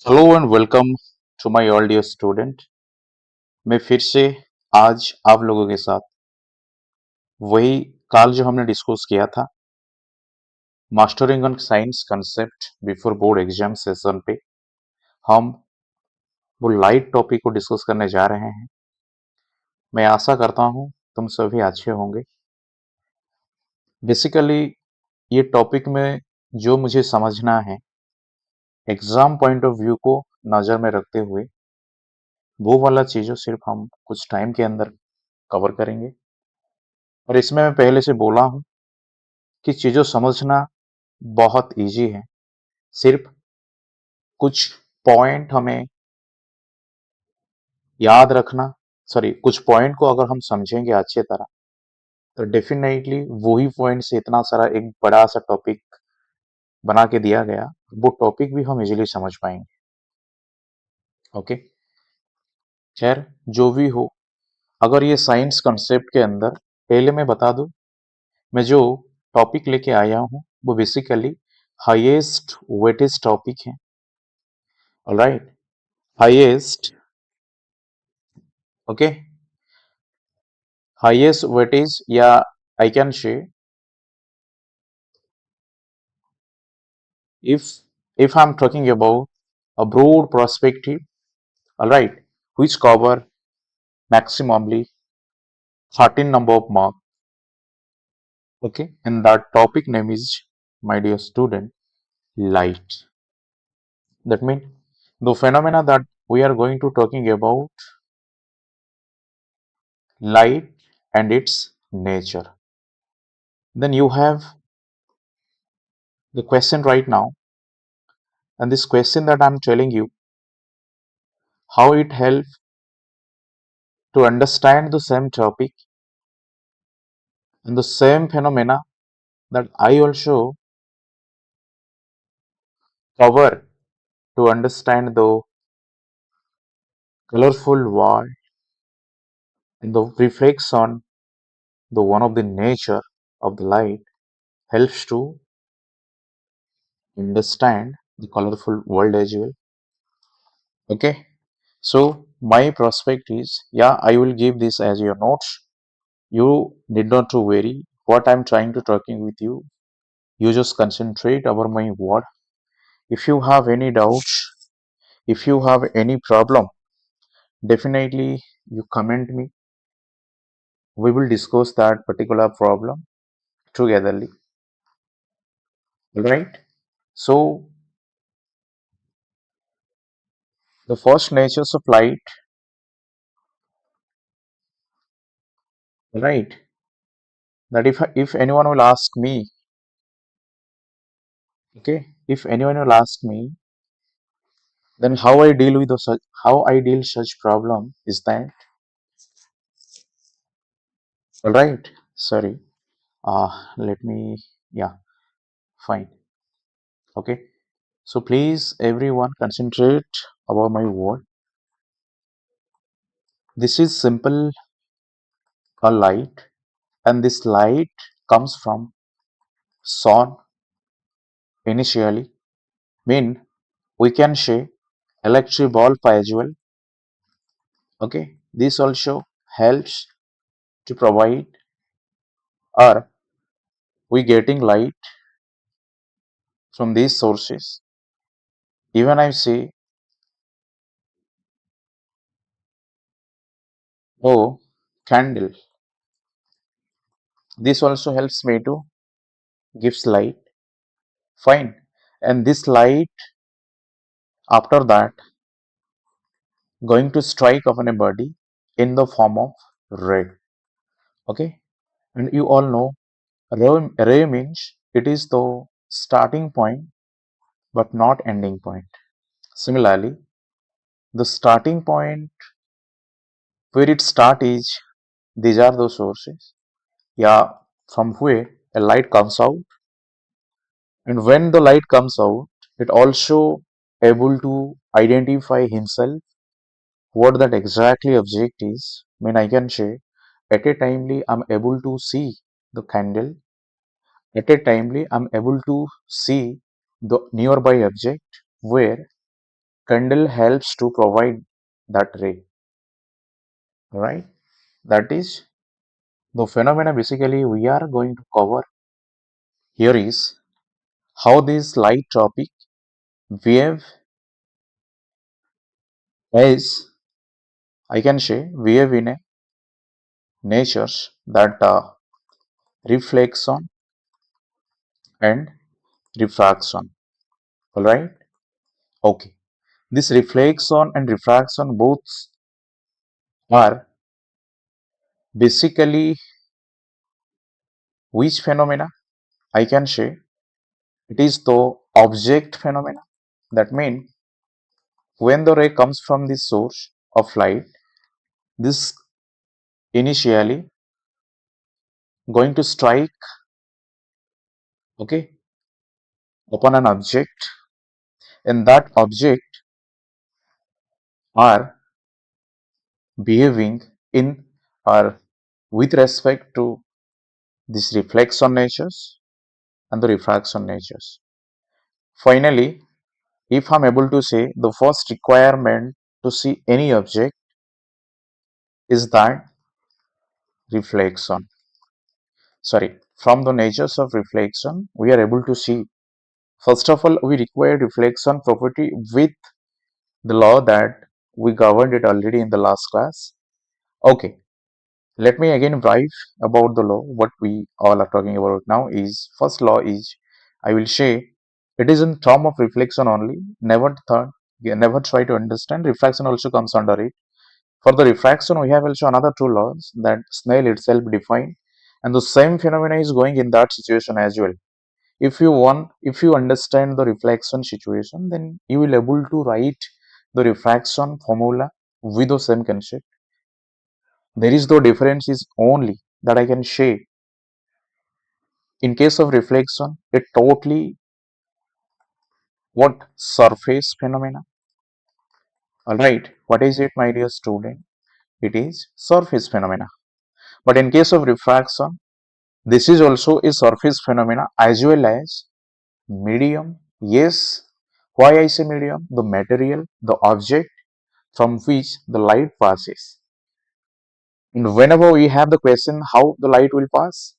Hello and welcome to my all dear student. मैं फिर से आज आप लोगों के साथ वही कल जो हमने डिस्कस किया था mastering on science concept before board exam session पे हम वो लाइट टॉपिक को डिस्कस करने जा रहे हैं। मैं आशा करता हूँ तुम सभी अच्छे होंगे। बेसिकली ये टॉपिक में जो मुझे समझना है एग्जाम पॉइंट ऑफ व्यू को नज़र में रखते हुए वो वाला चीज़ों सिर्फ हम कुछ टाइम के अंदर कवर करेंगे। और इसमें मैं पहले से बोला हूँ कि चीज़ों समझना बहुत इजी है। सिर्फ कुछ पॉइंट हमें याद रखना, सॉरी कुछ पॉइंट को अगर हम समझेंगे अच्छे तरह तो डेफिनेटली वही पॉइंट से इतना सारा एक बड़ा सा टॉपिक बना के दिया गया, वो टॉपिक भी हम इजीली समझ पाएंगे। ओके, खैर जो भी हो, अगर ये साइंस कंसेप्ट के अंदर पहले मैं बता दूं, मैं जो टॉपिक लेके आया हूं वो बेसिकली हाईएस्ट वेटेज टॉपिक है। Alright, highest, okay, highest weightage, yeah, I can say if I'm talking about a broad perspective, all right, which cover maximally 13 number of mark, okay, and that topic name is, my dear student, light. That means the phenomena that we are going to talking about light and its nature. Then you have the question right now, and this question that I'm telling you, how it helps to understand the same topic and the same phenomena that I also cover to understand the colorful world and the reflection, the one of the nature of the light helps to understand the colorful world as well. Okay, so my prospect is, yeah, I will give this as your notes. You need not to worry what I'm trying to talking with you. You just concentrate over my word. If you have any doubts, if you have any problem, definitely you comment me. We will discuss that particular problem togetherly. All right. So the first natures of light, right? That if anyone will ask me, okay, if anyone will ask me, then how I deal with how I deal such problem is that, all right. Sorry. Let me. Yeah, fine. Okay. So please, everyone, concentrate about my word. This is simple a light, and this light comes from sun initially. Mean we can say electric bulb as well. Okay, this also helps to provide, or we getting light from these sources. Even I say, oh, candle, this also helps me to gives light. Fine, and this light after that going to strike upon a body in the form of ray. Okay, and you all know ray means it is the starting point but not ending point. Similarly, the starting point where it start is, these are the sources, yeah, from where a light comes out, and when the light comes out, it also able to identify himself what that exactly object is. I mean, I can say at a timely I'm able to see the candle, at a timely I'm able to see the nearby object where candle helps to provide that ray, right? That is the phenomena basically we are going to cover here is how this light topic wave is, I can say, wave in a natures that reflection and refraction. All right. Okay. This reflection and refraction both are basically which phenomena? I can say it is the object phenomena. That means when the ray comes from the source of light, this initially going to strike, okay, upon an object, and that object are behaving in or with respect to this reflection natures and the refraction natures. Finally, if I'm able to say the first requirement to see any object is that reflection. Sorry, from the natures of reflection, we are able to see. First of all, we require reflection property with the law that we governed it already in the last class. Okay, let me again brief about the law. What we all are talking about now is first law is I will say it is in term of reflection only. Never try to understand. Refraction also comes under it. For the refraction, we have also another two laws that Snell itself defined, and the same phenomena is going in that situation as well. If you understand the reflection situation, then you will able to write the refraction formula with the same concept. There is no difference is only that I can share. In case of reflection, it totally what surface phenomena. Alright, what is it, my dear student? It is surface phenomena. But in case of refraction, this is also a surface phenomena as well as medium. Yes, why I say medium? The material, the object from which the light passes. And whenever we have the question how the light will pass,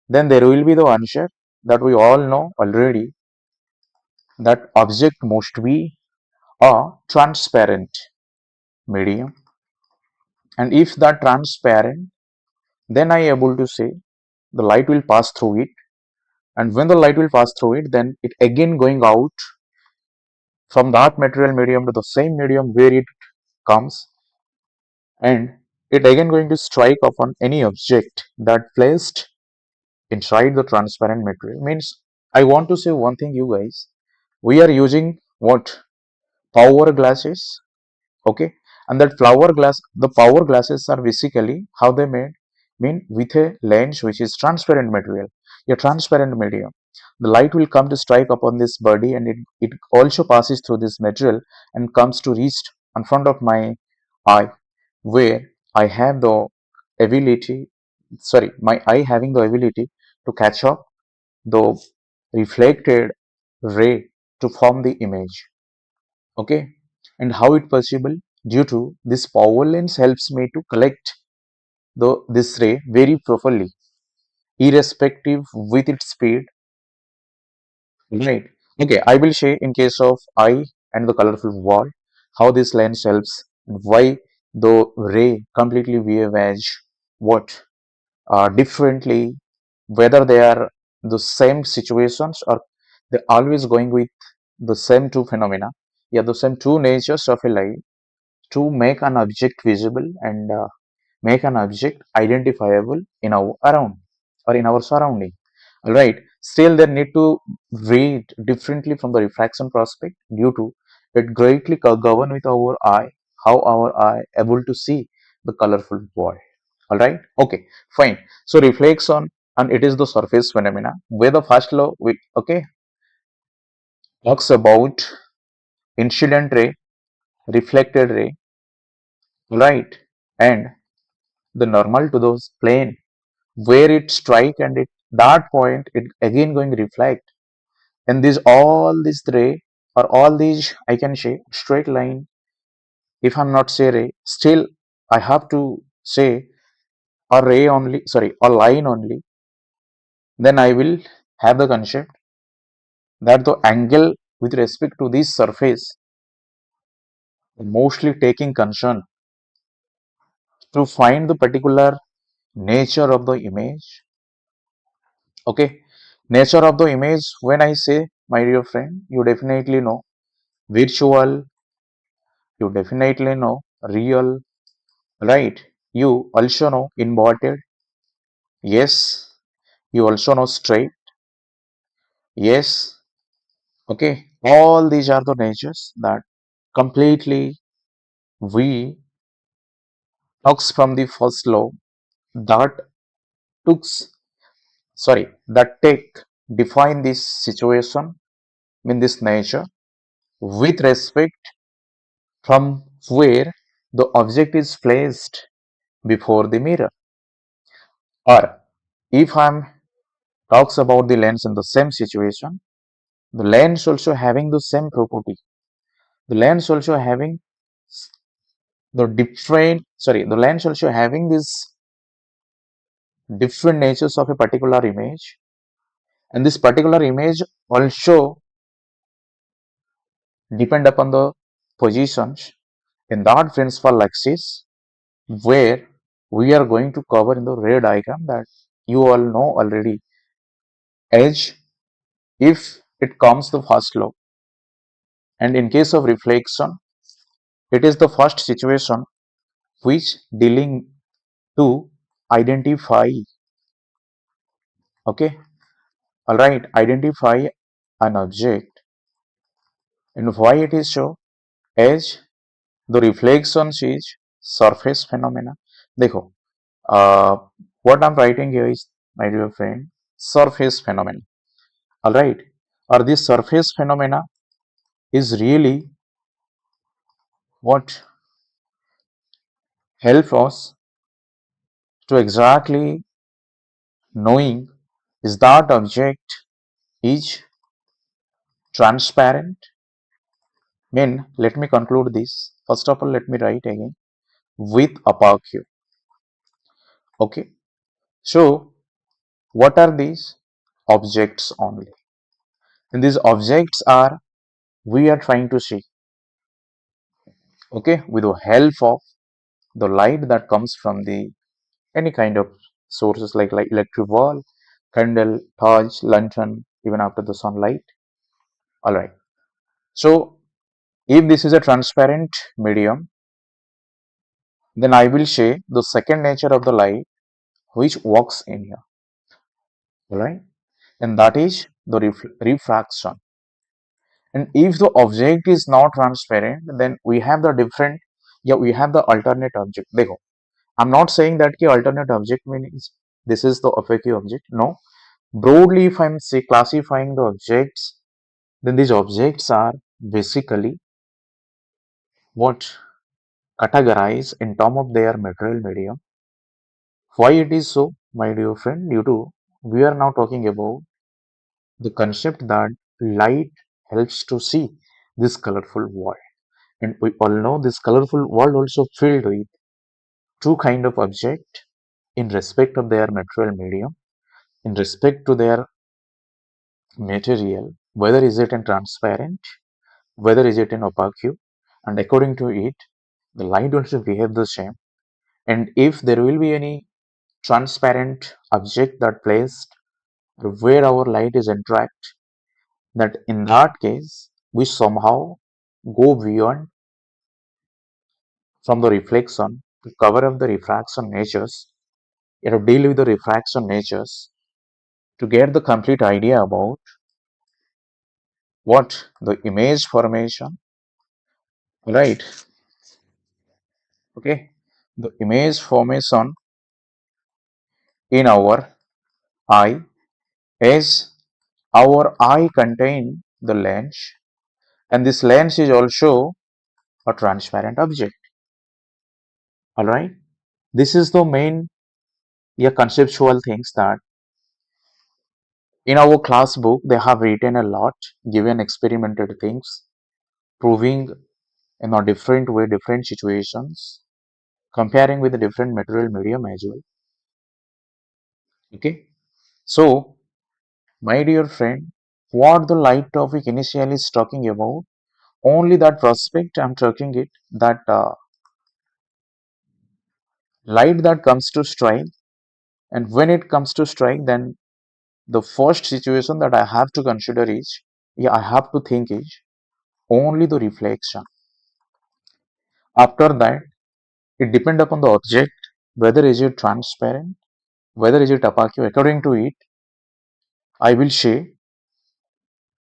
then there will be the answer that we all know already that object must be a transparent medium. And if that transparent, then I able to say the light will pass through it. And when the light will pass through it, then it again going out from that material medium to the same medium where it comes, and it again going to strike upon any object that placed inside the transparent material. Means I want to say one thing, you guys, we are using what power glasses, okay, and that the power glasses are basically how they made, mean with a lens which is transparent material, a transparent medium. The light will come to strike upon this body, and it also passes through this material and comes to reach in front of my eye, where I have the ability, sorry, my eye having the ability to catch up the reflected ray to form the image. Okay, and how it possible? Due to this power lens helps me to collect this ray very properly, irrespective with its speed, right? Okay, I will say in case of eye and the colorful wall how this lens helps and why the ray completely behave as what differently, whether they are the same situations or they always going with the same two phenomena, yeah, the same two natures of a light to make an object visible and make an object identifiable in our around or in our surrounding. All right. Still, they need to read differently from the refraction prospect due to it greatly govern with our eye, how our eye able to see the colorful world. All right. Okay. Fine. So reflection, and it is the surface phenomena. Where the first law, we okay talks about incident ray, reflected ray, right, and the normal to those plane where it strike, and it that point it again going reflect, and this all these three or all these I can say straight line. If I'm not say ray, still I have to say a ray only, sorry, a line only. Then I will have the concept that the angle with respect to this surface mostly taking concern to find the particular nature of the image. Okay, nature of the image, when I say, my dear friend, you definitely know virtual, you definitely know real, right? You also know inverted, yes. You also know straight, yes. Okay, all these are the natures that completely we talks from the first law that took, sorry, that take define this situation in this nature with respect from where the object is placed before the mirror. Or if I'm talks about the lens in the same situation, the lens also having the same property. The lens also having the different, sorry, the lens also having these different natures of a particular image, and this particular image also depend upon the positions in that principal axis where we are going to cover in the ray diagram that you all know already. Edge, if it comes the first law, and in case of reflection, it is the first situation which dealing to identify, okay, all right, identify an object. And why it is so? As the reflection is surface phenomena. देखो, what I'm writing here is, my dear friend, surface phenomena. All right, or this surface phenomena is really what help us to exactly knowing is that object is transparent. Then let me conclude this. First of all, let me write again with opaque. Okay. So what are these? Objects only. And these objects are we are trying to see. Okay, with the help of the light that comes from the any kind of sources like electric bulb, candle, torch, lantern, even after the sunlight. All right. So if this is a transparent medium, then I will say the second nature of the light which works in here. All right, and that is the refraction. And if the object is not transparent, then we have the different, yeah, we have the alternate object. Dekho, I'm not saying that the alternate object means this is the opaque object. No, broadly, if I'm say classifying the objects, then these objects are basically what categorize in terms of their material medium. Why it is so, my dear friend? Due to we are now talking about the concept that light helps to see this colorful world, and we all know this colorful world also filled with two kind of object in respect of their material medium, in respect to their material, whether is it in transparent, whether is it in opaque, and according to it the light also behave the same. And if there will be any transparent object that placed where our light is interact, that in that case we somehow go beyond from the reflection to cover up the refraction natures, deal with the refraction natures to get the complete idea about what the image formation, right? Okay, the image formation in our eye, as our eye contain the lens, and this lens is also a transparent object. All right, this is the main, yeah, conceptual things that in our class book they have written a lot, given experimented things. proving in a different way, different situations, comparing with a different material medium as well. Okay. So, my dear friend, what the light topic initially is talking about, only that prospect I'm talking it, that light that comes to strike, and when it comes to strike, then the first situation that I have to consider is, yeah, I have to think is only the reflection. After that, it depends upon the object, whether is it transparent, whether is it opaque. According to it, I will say,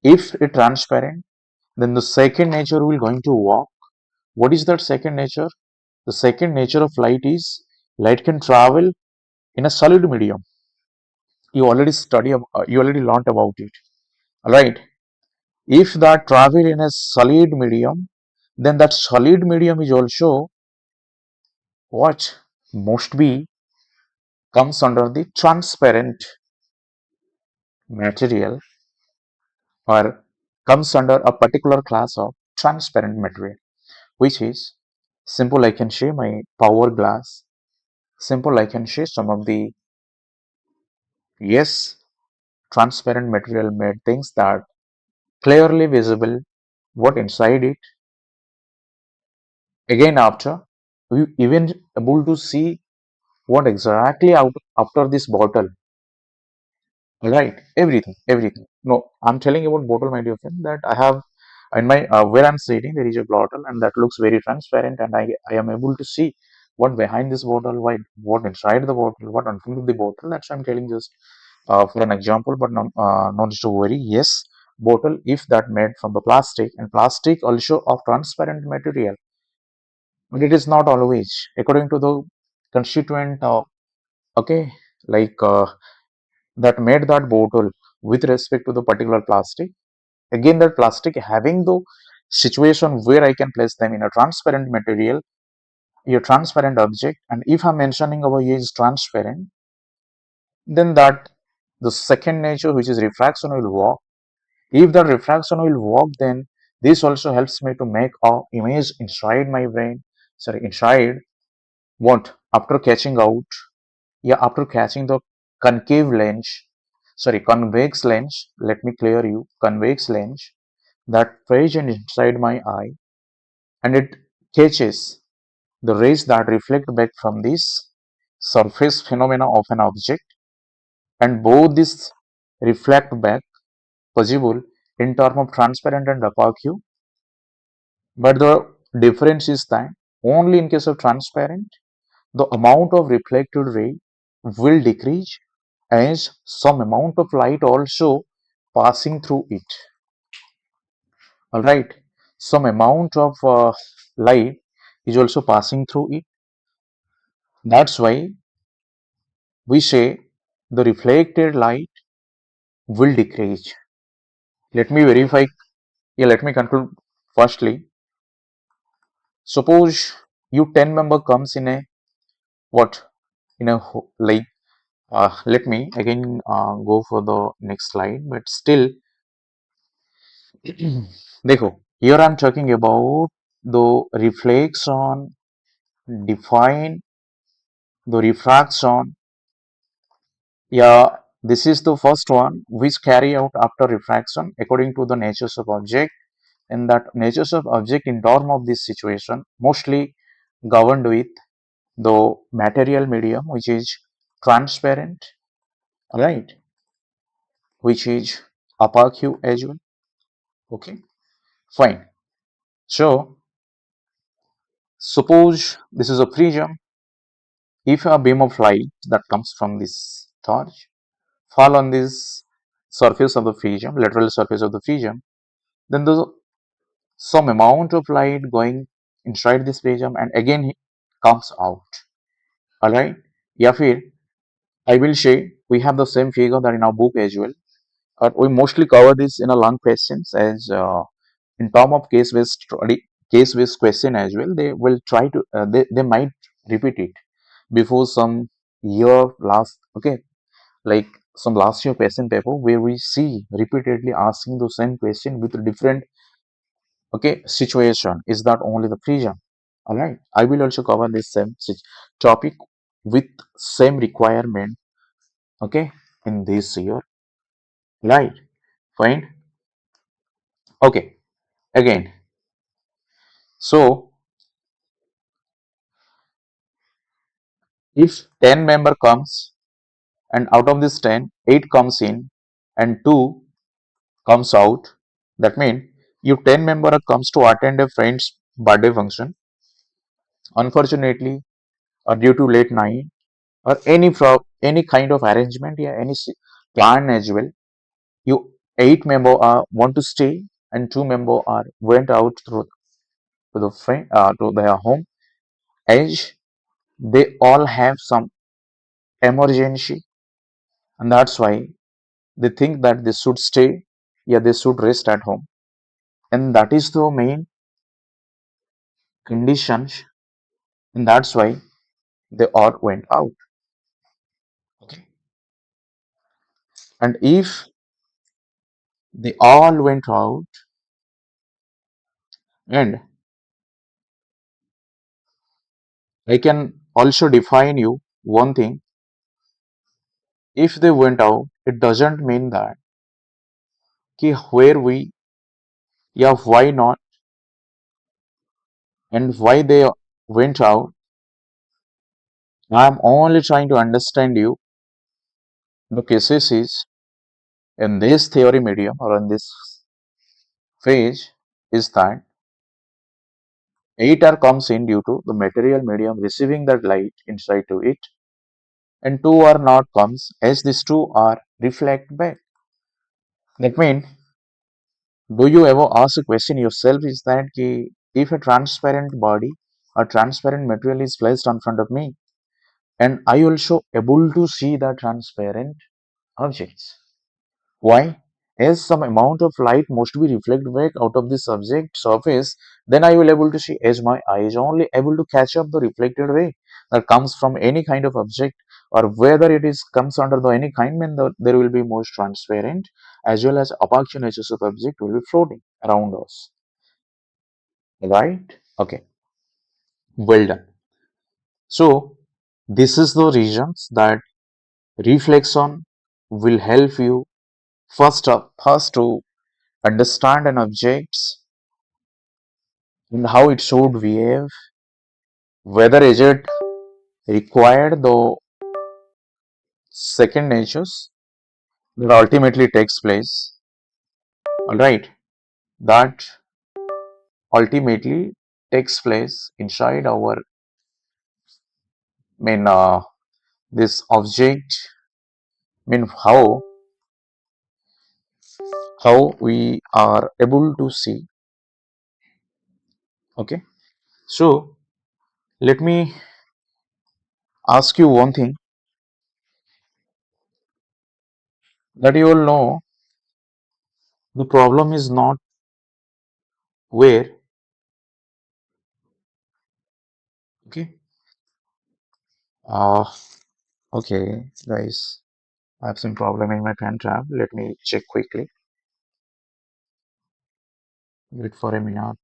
if it transparent, then the second nature will going to walk. What is that second nature? The second nature of light is light can travel in a solid medium. You already you already learnt about it. Right? If that travel in a solid medium, then that solid medium is also what must be comes under the transparent material, or comes under a particular class of transparent material, which is simple. I can say my power glass. Simple. I can say some of the, yes, transparent material made things that clearly visible what inside it. Again, after we even able to see what exactly out after this bottle. Right, everything. No, I'm telling about bottle, my dear friend, that I have in my where I'm sitting. There is a bottle, and that looks very transparent, and I am able to see what behind this bottle, why, what inside the bottle, what in front of the bottle. That's I'm telling just for an example, but not to worry. Yes, bottle if that made from the plastic, and plastic also of transparent material, but it is not always according to the constituent. Okay, like. That made that bottle with respect to the particular plastic. Again, that plastic having the situation where I can place them in a transparent material, a transparent object, and if I'm mentioning over here is transparent, then that the second nature, which is refraction, will work. If the refraction will work, then this also helps me to make a image inside my brain. Sorry, inside what after catching out, yeah, after catching the concave lens, sorry, convex lens, let me clear you, convex lens that present inside my eye, and it catches the rays that reflect back from this surface phenomena of an object, and both this reflect back possible in terms of transparent and opaque, but the difference is that only in case of transparent, the amount of reflected ray will decrease as some amount of light also passing through it. All right, some amount of light is also passing through it. That's why we say the reflected light will decrease. Let me verify. Yeah, let me conclude. Firstly, suppose you 10 member comes in a what, in a like let me again go for the next slide, but still देखो, here I'm talking about the reflection, define the refraction. Yeah, this is the first one which carry out after refraction according to the natures of object, and that natures of object in term of this situation mostly governed with the material medium, which is transparent, right, which is opaque as well. Okay, fine. So suppose this is a prism. If a beam of light that comes from this torch fall on this surface of the prism, lateral surface of the prism, then the some amount of light going inside this prism and again it comes out. Alright? Yeah, फिर I will say we have the same figure that in our book as well. But we mostly cover this in a long questions as in term of case-based study, case-based question as well. They will try to they might repeat it before some year last, okay, like some last year question paper where we see repeatedly asking the same question with different okay, situation is that only the prism. All right, I will also cover this same topic with same requirement, okay, in this year, right? Fine. Okay, again, so if 10 member comes and out of this 10, 8 comes in and 2 comes out, that means you 10 member comes to attend a friend's birthday function, unfortunately, or due to late night, or any kind of arrangement, yeah, any plan as well, you 8 member are want to stay and 2 member are went out through to the friend to their home, as they all have some emergency, and that's why they think that they should stay, yeah, they should rest at home, and that is the main conditions, and that's why they all went out. Okay, and if they all went out, and I can also define you one thing: if they went out, it doesn't mean that ki where we, yeah, why not, and why they went out. I'm only trying to understand you. The cases is in this theory medium or in this phase is that ether comes in due to the material medium receiving that light inside to it, and two are not comes as these two are reflect back. That means, do you ever ask a question yourself is that ki, if a transparent body or transparent material is placed in front of me, and I also able to see the transparent objects. Why? As some amount of light must be reflected back out of the subject surface, then I will able to see, as my eye is only able to catch up the reflected ray that comes from any kind of object, or whether it is comes under the any kind, then there will be most transparent as well as opaque natures of object will be floating around us. Right? Okay. Well done. So this is the reasons that reflection will help you first to understand an objects and how it should behave, whether is it required the second natures that ultimately takes place, all right, that ultimately takes place inside our mean this object, mean how we are able to see. Okay, so let me ask you one thing, that you all know the problem is not where. Okay, uh okay guys, I have some problem in my pen tab. Let me check quickly. Wait for a minute.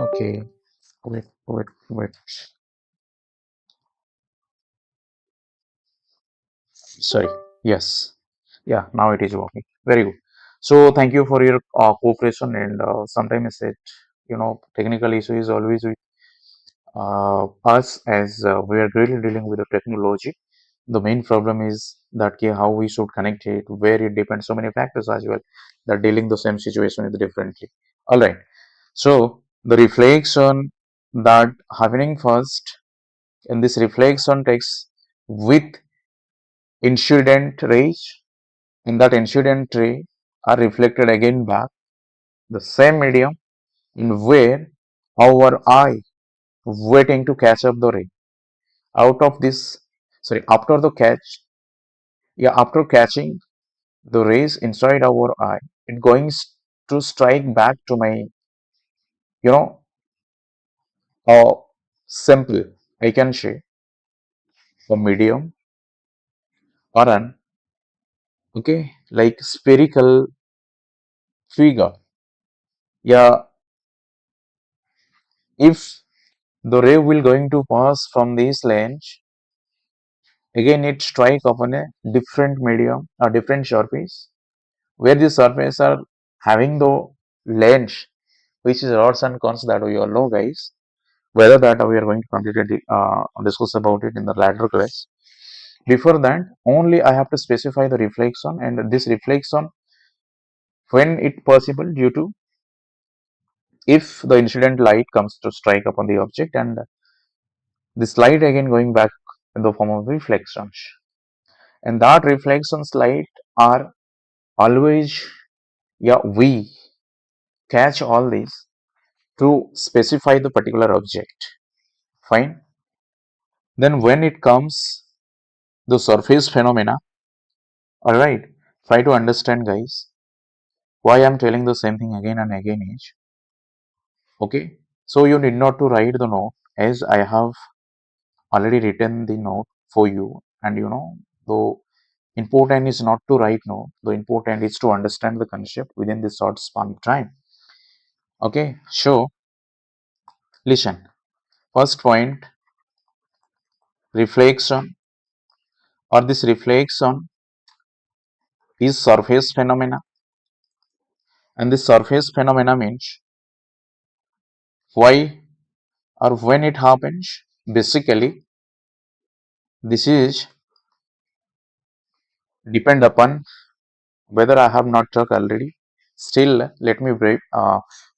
Okay, wait. Sorry. Yes. Yeah, now it is working. Very good. So thank you for your cooperation, and sometimes I said, technical issue is always with us, as we are really dealing with the technology. The main problem is that how we should connect it, where it depends, so many factors as well that dealing the same situation is differently. All right. So the reflection that happening first, and this reflection takes with incident rays, and that incident ray are reflected again back the same medium in where our eye waiting to catch up the ray. Out of this, sorry, after the catch, yeah, after catching the rays inside our eye, it going to strike back to my, you know, uh, simple, I can say, a medium or an, okay, like spherical figure. Yeah, if the ray will going to pass from this lens, again it strike upon a different medium or different surface, where the surface are having the lens, which is rods and cones that we all know, guys. Whether that we are going to completely discuss about it in the later class. Before that, only I have to specify the reflection, and this reflection, when it possible, due to if the incident light comes to strike upon the object, and this light again going back in the form of reflections, and that reflections light are always, yeah, we catch all these to specify the particular object. Fine. Then when it comes the surface phenomena, all right, try to understand, guys, why I'm telling the same thing again and again is, okay. So you need not to write the note, as I have already written the note for you, and the important is not to write note. The important is to understand the concept within this short span of time. Okay, so listen. First point, reflection, or this reflection is surface phenomena, and this surface phenomena means why or when it happens. Basically, this is depend upon whether I have not talked already. Still, let me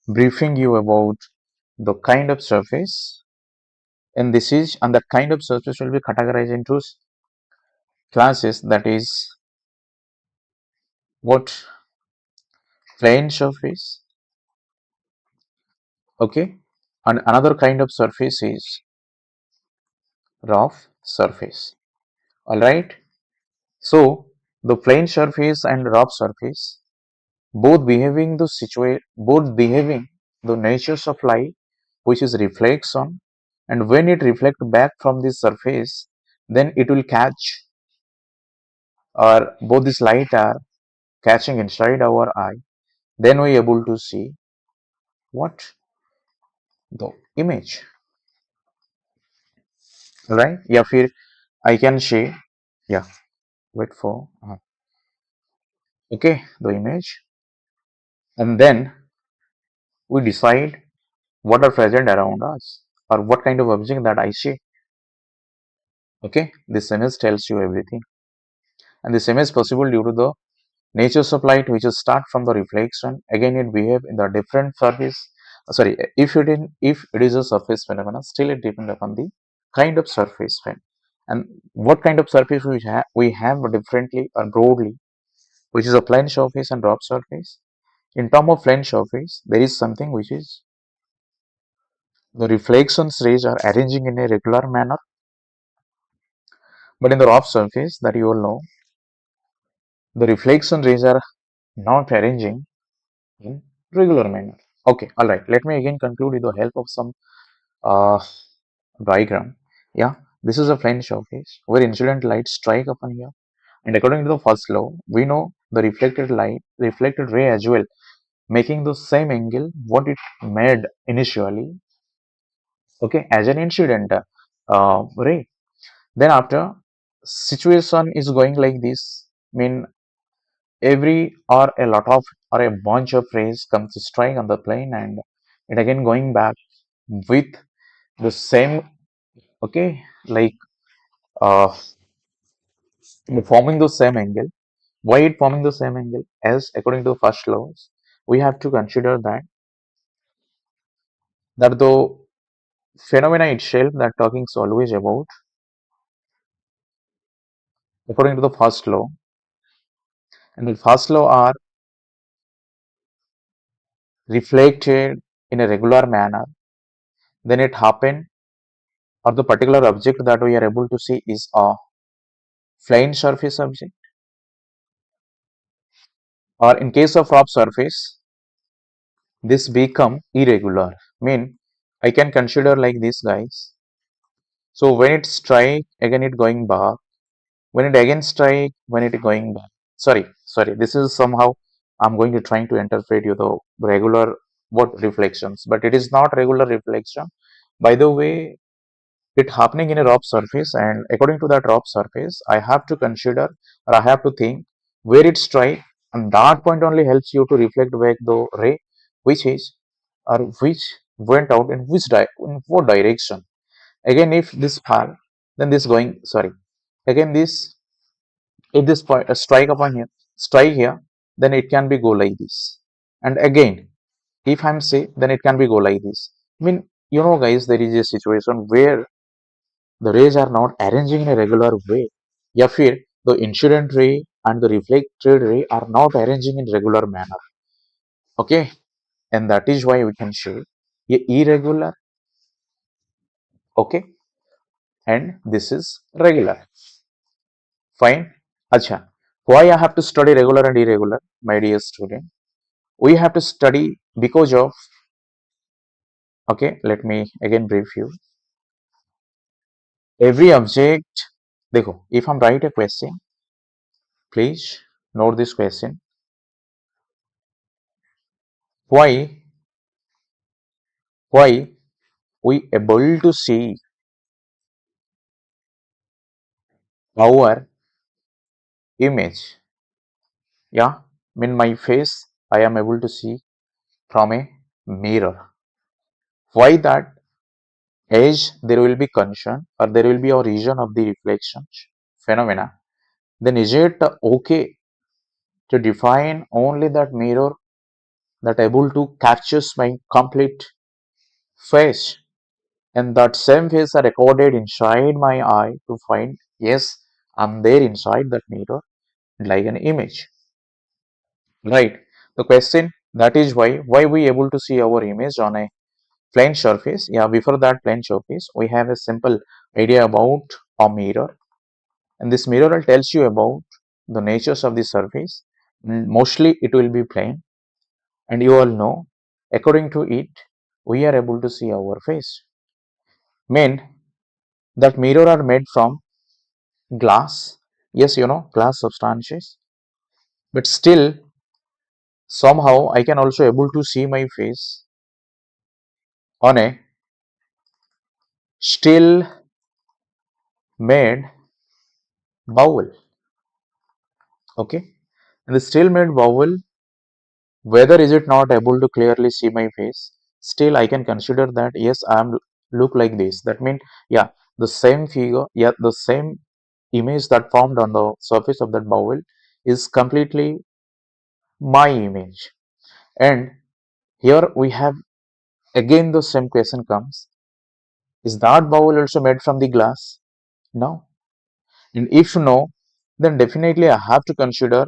briefing you about the kind of surface, and that kind of surface will be categorized into classes. That is what, plane surface, okay, and another kind of surface is rough surface. All right. So the plane surface and rough surface, both behaving the natures of light, which is reflection, and when it reflect back from this surface, then it will catch, or both this light are catching inside our eye, then we able to see what, the image, right? Yeah, फिर I can say, yeah, wait for, okay, the image, and then we decide what are present around us, or what kind of object that I see. Okay, this image tells you everything, and this image possible due to the natures of light, which is start from the reflection. Again, it behave in the different surface. Sorry, if it is a surface phenomena, still it depends upon the kind of surface and what kind of surface we have differently or broadly, which is a plane surface and drop surface. In term of plane surface, there is something which is the reflections rays are arranging in a regular manner, but in the rough surface, that you all know, the reflection rays are not arranging in regular manner. Okay, all right. Let me again conclude with the help of some uh, diagram. Yeah, this is a plane surface where incident light strike upon here, and according to the first law, we know the reflected ray as well, making the same angle what it made initially. Okay, as an incident ray. Then after, situation is going like this. Mean every or a lot of or a bunch of rays comes to strike on the plane, and it again going back with the same, okay, like uh forming the same angle. Why it forming the same angle? As according to the first laws, we have to consider that the phenomena itself that talking is always about, according to the first law, and the first law are reflected in a regular manner, then it happen, or the particular object that we are able to see is a plane surface object, or in case of rough surface, this become irregular. Mean I can consider like this, guys. So when it strike, again it going back. When it again strike, when it going back. Sorry. This is somehow I'm going to trying to interpret you the regular what reflections, but it is not regular reflection. By the way, it happening in a rough surface, and according to that rough surface, I have to consider or I have to think where it strike, and that point only helps you to reflect back the ray, which is or which went out in in what direction. Again, if this fell, then this going sorry. Again, this if this point strike upon here, strike here, then it can be go like this. And again, if I'm say, then it can be go like this. I mean, guys, there is a situation where the rays are not arranging in a regular way. या फिर the incident ray and the reflected ray are not arranging in regular manner. Okay, and that is why we can say irregular. Okay, and this is regular. Fine. Acha. Why I have to study regular and irregular, my dear student? We have to study because of. Okay, let me again brief you. Every object. देखो, if I'm write a question, please note this question. Why we able to see our image? Yeah, in my face, I am able to see from a mirror. Why that? As there will be concern or there will be a region of the reflection phenomena, then is it okay to define only that mirror that able to captures my complete face, and that same face are recorded inside my eye to find yes, I'm there inside that mirror like an image, right? The question that is why we able to see our image on a plane surface. Yeah, before that plane surface we have a simple idea about a mirror, and this mirror tells you about the natures of the surface. Mostly it will be plane, and you all know according to it we are able to see our face. Mean that mirror are made from glass. Yes, glass substances, but still somehow I can also able to see my face on a still made bowl. Okay, and the still made bowl, whether is it not able to clearly see my face, still I can consider that yes, I am look like this. That means yeah, the same figure, yeah, the same image that formed on the surface of that bowl is completely my image. And here we have again the same question comes, is that bowl also made from the glass? No. And if no, then definitely I have to consider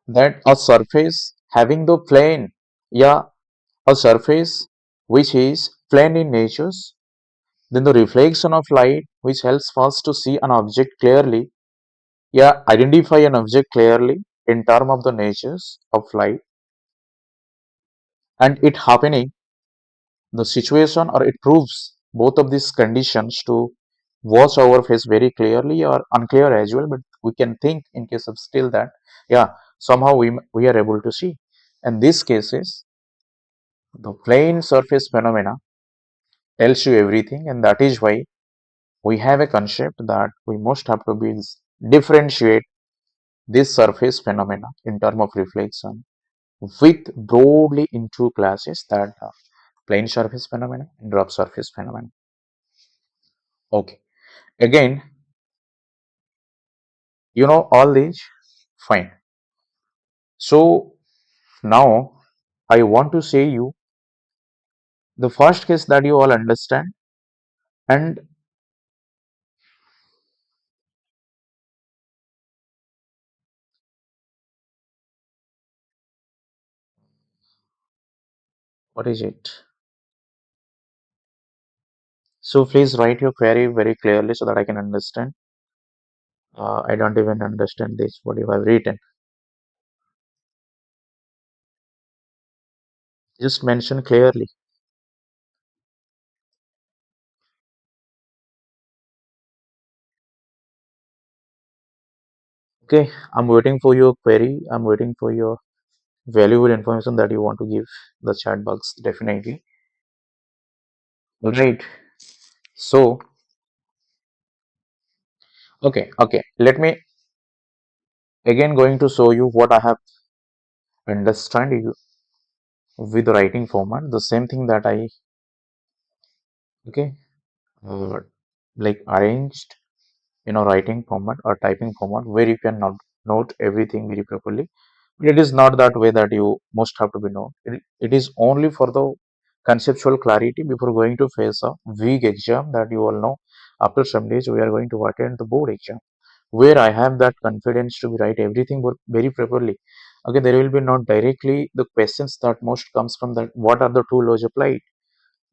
that a surface having the plane, yeah, a surface which is plane in natures, then the reflection of light which helps us to see an object clearly, yeah, identify an object clearly in term of the natures of light, and it happening the situation or it proves both of these conditions to watch our face very clearly or unclear as well, but we can think in case of still that yeah, somehow we are able to see. And these cases the plane surface phenomena tells you everything, and that is why we have a concept that we must have to be differentiate this surface phenomena in term of reflection with broadly in two classes, that plane surface phenomena and rough surface phenomena. Okay, again, all these, fine. So now I want to say you the first case that you all understand, and what is it? So please write your query very clearly so that I can understand. I don't even understand this what you have written. Just mention clearly. Okay, I'm waiting for your query. I'm waiting for your valuable information that you want to give the chat box, definitely. All right. So, okay. Let me again going to show you what I have understand you with the writing format. The same thing that I okay uh, like arranged in a writing format or typing format where you can not note everything very properly. It is not that way that you must have to be known. It is only for the conceptual clarity before going to face a week exam that you all know. After some days, we are going to attend the board exam where I have that confidence to write everything very properly. Okay, there will be not directly the questions that most comes from that. What are the two laws applied?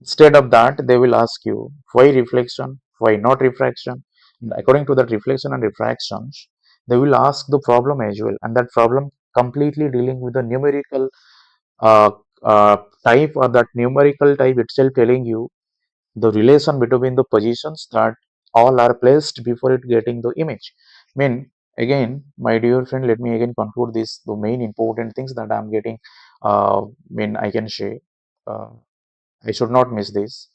Instead of that, they will ask you why reflection, why not refraction. And according to that reflection and refractions, they will ask the problem as well, and that problem completely dealing with the numerical uh, type or that numerical type itself telling you the relation between the positions that all are placed before it getting the image. Mean again, my dear friend, let me again conclude this the main important things that I'm getting. Mean I can say. Uh, I should not miss this.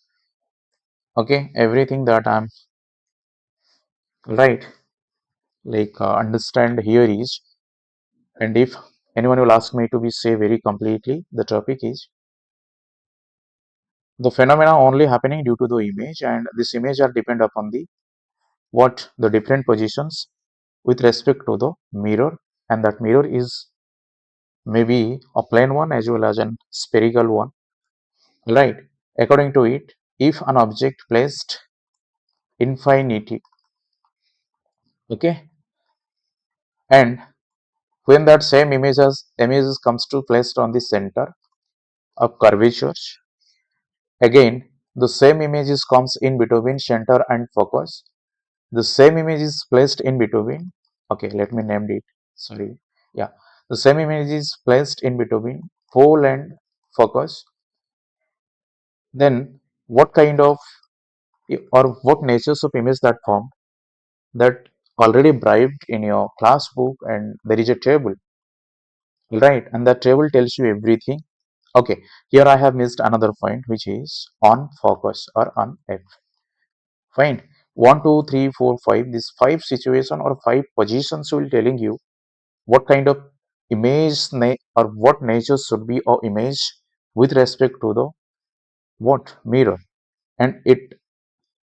Okay, everything that I'm right, like understand here is, and if anyone will ask me to be say very completely, the topic is the phenomena only happening due to the image, and this image are depend upon the what the different positions with respect to the mirror, and that mirror is maybe a plane one as well as an spherical one, right? According to it, if an object placed infinity, okay, and when that same images comes to placed on the center of curvature, again the same images comes in between center and focus. The same image is placed in between. Okay, let me name it. Sorry. Yeah, the same image is placed in between pole and focus. Then what kind of or what natures of image that formed that already bribed in your class book, and there is a table, right? And that table tells you everything. Okay, here I have missed another point, which is on focus or on F. Fine. 1, 2, 3, 4, 5. This five situation or five positions will telling you what kind of or what nature should be or image with respect to the what mirror. And it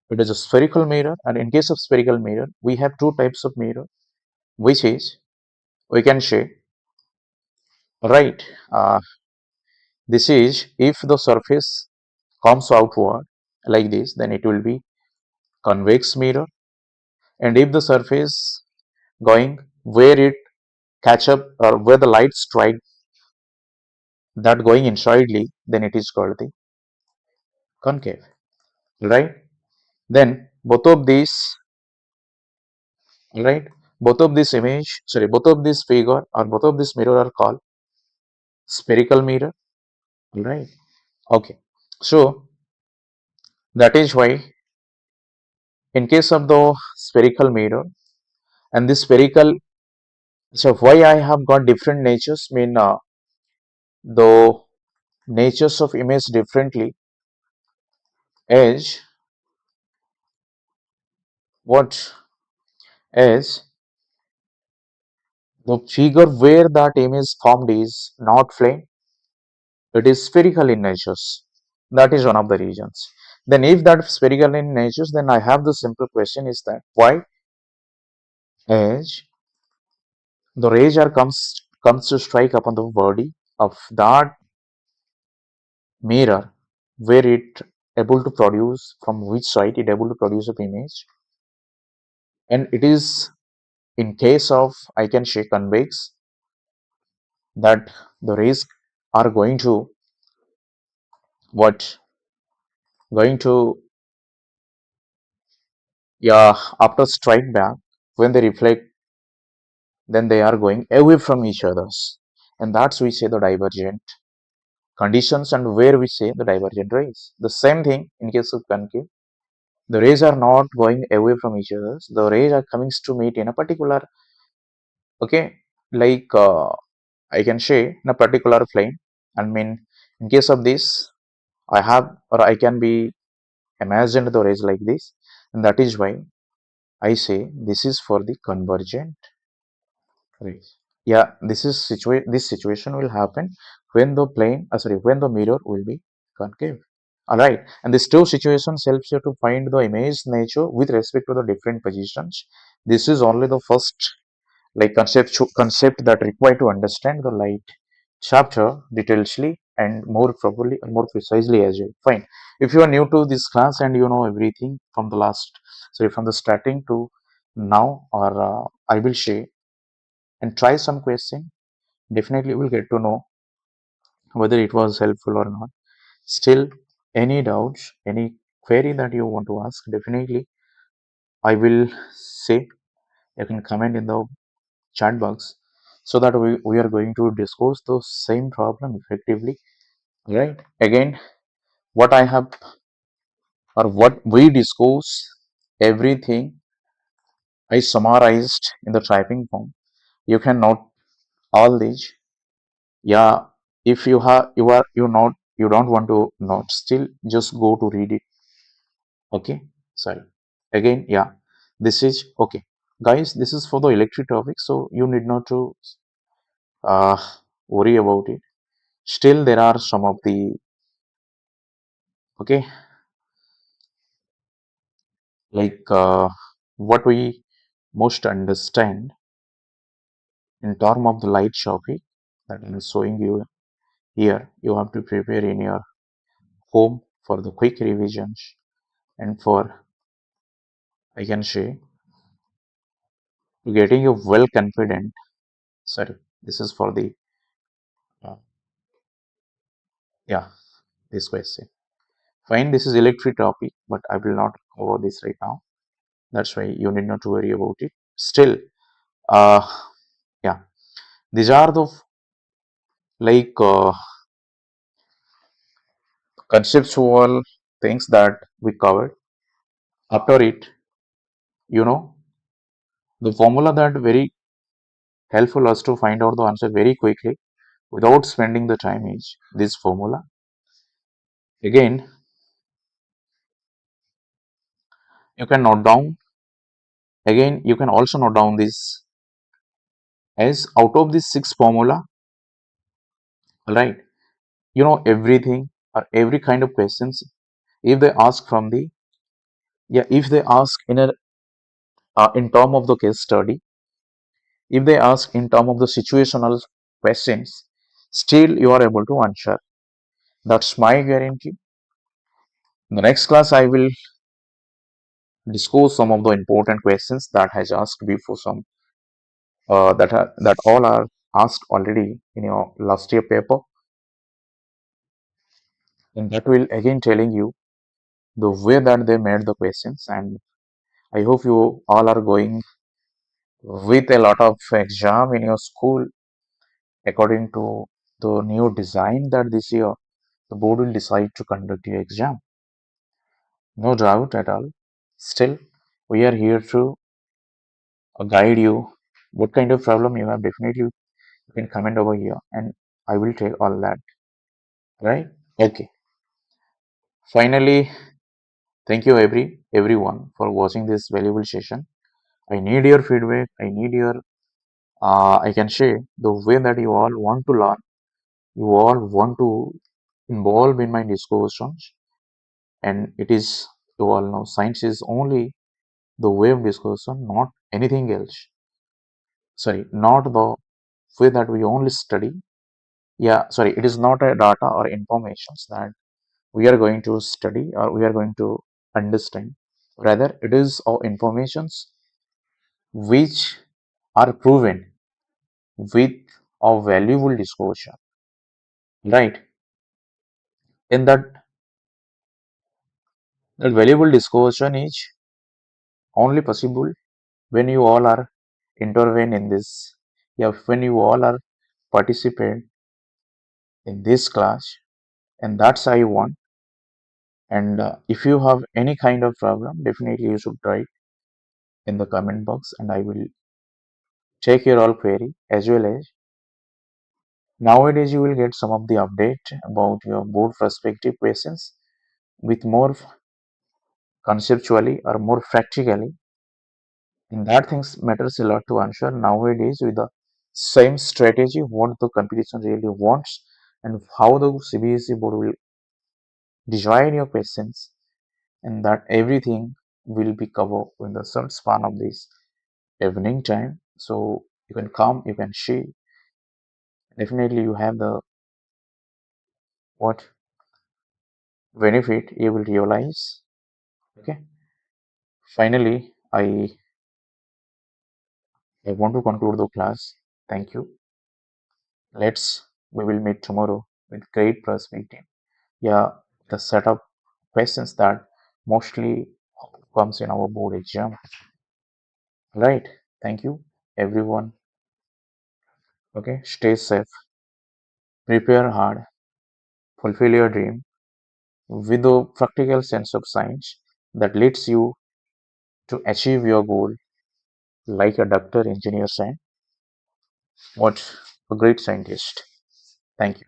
is a spherical mirror. And in case of spherical mirror, we have two types of mirror, which is we can say right. This is if the surface comes outward like this, then it will be convex mirror, and if the surface going where it catch up or where the light strike that going insidely, then it is called the concave, right? Then right both of this image, sorry, both of this figure or both of this mirror are called spherical mirror, right? Okay, so that is why in case of the spherical mirror and this spherical, so why I have got different natures mean the natures of image differently is what is the figure where that image formed is not plane, it is spherical in natures. That is one of the reasons. Then if that spherical in natures, then I have the simple question is that why is the rays are comes to strike upon the body of that mirror where it able to produce from which side it able to produce a image, and it is in case of I can say convex that the rays are going to what going to yeah after strike back when they reflect, then they are going away from each others, and that's we say the divergent conditions and where we say the divergent rays. The same thing in case of concave. The rays are not going away from each other. The rays are coming to meet in a particular, okay, like I can say in a particular plane. I mean, in case of this, I have or I can be imagined the rays like this, and that is why I say this is for the convergent rays. Yeah, this situation will happen when the plane, when the mirror will be concave. All right, and these two situations helps you to find the image nature with respect to the different positions. This is only the first like concept that required to understand the light chapter detailedly and more properly and more precisely as well. Fine. If you are new to this class and you know everything from the from the starting to now, or I will share and try some question. Definitely, you will get to know whether it was helpful or not. Still, any doubts, any query that you want to ask, definitely I will say you can comment in the chat box so that we are going to discuss the same problem effectively. Right? Again, what I have or what we discuss, everything I summarized in the typing form. You can note all these. Yeah, if you have you don't want to note, still just go to read it. Okay, sorry. Again, yeah, this is okay, guys. This is for the electric topic, so you need not to uh, worry about it. Still, there are some of the okay, like what we most understand in term of the light topic that I'm showing you here. You have to prepare in your home for the quick revisions and for I can say getting you well confident. Sorry, this is for the uh, yeah this question. Fine, this is electric topic, but I will not cover this right now. That's why you need not to worry about it. Still, uh, yeah, these are the like conceptual things that we covered. After it, you know, the formula that very helpful us to find out the answer very quickly without spending the time is this formula. Again, you can note down. Again, you can also note down this as out of this six formula, right? You know everything or every kind of questions. If they ask from the if they ask in term of the case study, if they ask in term of the situational questions, still you are able to answer. That's my guarantee. In the next class, I will discuss some of the important questions that has asked before some that all are asked already in your last year paper, and that will again telling you the way that they made the questions. And I hope you all are going with a lot of exam in your school according to the new design that this year the board will decide to conduct your exam. No doubt at all. Still, we are here to guide you. What kind of problem you have, definitely you can comment over here, and I will take all that. Right? Okay. Finally, thank you everyone for watching this valuable session. I need your feedback. I need your I can share the way that you all want to learn. You all want to involve in my discussions, and it is you all know science is only the way of discussion, not anything else. Sorry, not the way that we only study. Yeah, sorry, it is not a data or informations that we are going to study or we are going to understand. Rather, it is our informations which are proven with a valuable discussion. Right? In that valuable discussion is only possible when you all are intervene in this. Yeah, when you all are participate in this class. and that's I want. And if you have any kind of problem, definitely you should write in the comment box, and I will take your all query. As well as nowadays you will get some of the update about your board perspective questions with more conceptually or more practically, and that things matters a lot to answer nowadays with the same strategy what the competition really wants, and how the CBSE board will design your questions, and that everything will be covered in the short span of this evening time. So you can come, you can see, definitely you have the what benefit you will realize. Okay, finally I want to conclude the class. Thank you. We will meet tomorrow with great perspective. Yeah, the set of questions that mostly comes in our board exam. Right. Thank you, everyone. Okay, stay safe, prepare hard, fulfill your dream with a practical sense of science that leads you to achieve your goal like a doctor, engineer, and what a great scientist. Thank you.